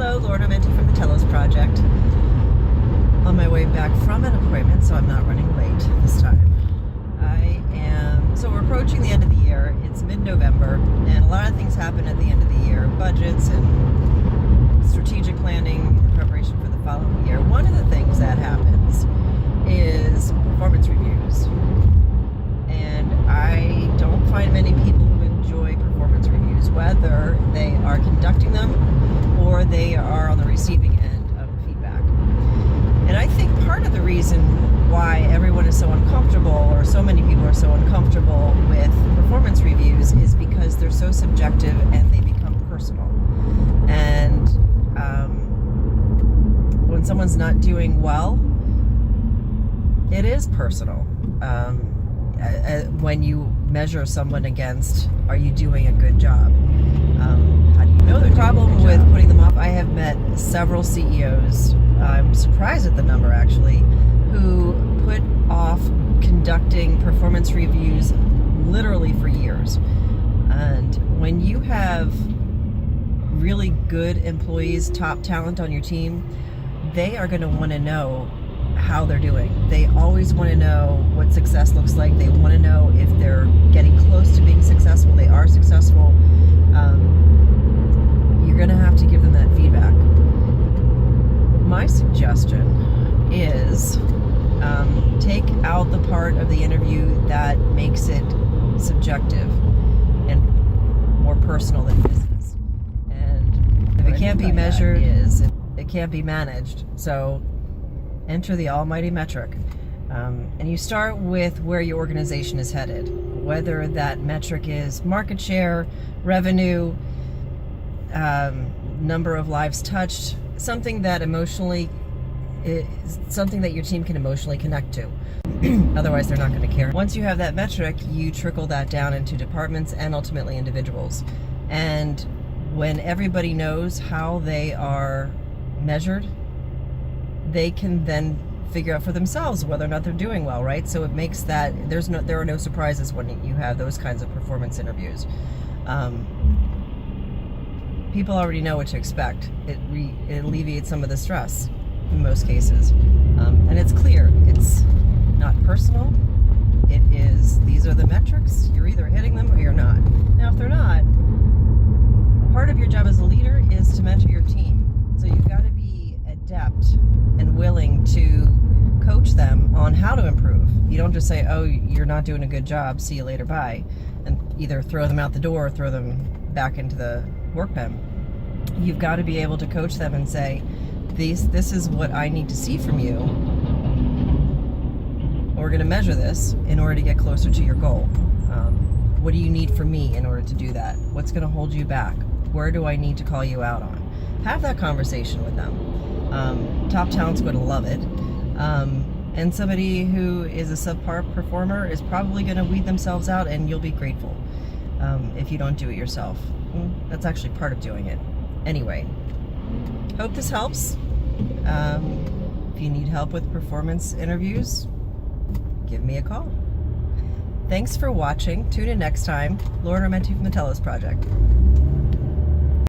Hello, Lorna Menti from the Telos Project. On my way back from an appointment, so I'm not running late this time. So we're approaching the end of the year. It's mid-November, and a lot of things happen at the end of the year. Budgets and strategic planning in preparation for the following year. One of the things that happens is performance reviews. And I don't find many people who enjoy performance reviews, whether they are conducting them or they are on the receiving end of feedback. And I think part of the reason why everyone is so uncomfortable, or so many people are so uncomfortable with performance reviews, is because they're so subjective and they become personal. And when someone's not doing well, it is personal. When you measure someone against, are you doing a good job? How do you know the problem with putting them off? I have met several CEOs, I'm surprised at the number actually, who put off conducting performance reviews literally for years. And when you have really good employees, top talent on your team, they are going to want to know how they're doing. They always want to know what success looks like. They want to know if they're getting close to being successful, they are successful. You're going to have to give them that feedback. My suggestion is take out the part of the interview that makes it subjective and more personal than business. And if it can't be measured, it can't be managed. So enter the almighty metric. And you start with where your organization is headed, whether that metric is market share, revenue, number of lives touched, something that your team can emotionally connect to. Otherwise, they're not going to care. Once you have that metric, you trickle that down into departments and ultimately individuals. And when everybody knows how they are measured, they can then figure out for themselves whether or not they're doing well, right? So it makes that there are no surprises when you have those kinds of performance interviews. People already know what to expect. It alleviates some of the stress in most cases, and it's clear. It's not personal. It is, these are the metrics. You're either hitting them or you're not. Now, if they're not, part of your job as a leader is to mentor your team. So you've got to be adept and willing to coach them on how to improve. You don't just say, oh, you're not doing a good job, see you later, bye, and either throw them out the door or throw them back into the work pen. You've got to be able to coach them and say, this is what I need to see from you. We're going to measure this in order to get closer to your goal. What do you need from me in order to do that? What's going to hold you back? Where do I need to call you out on? Have that conversation with them. Top talent's going to love it. And somebody who is a subpar performer is probably going to weed themselves out, and you'll be grateful if you don't do it yourself. That's actually part of doing it. Anyway, hope this helps. If you need help with performance interviews, give me a call. Thanks for watching. Tune in next time. Lorna Menti from the Telos Project.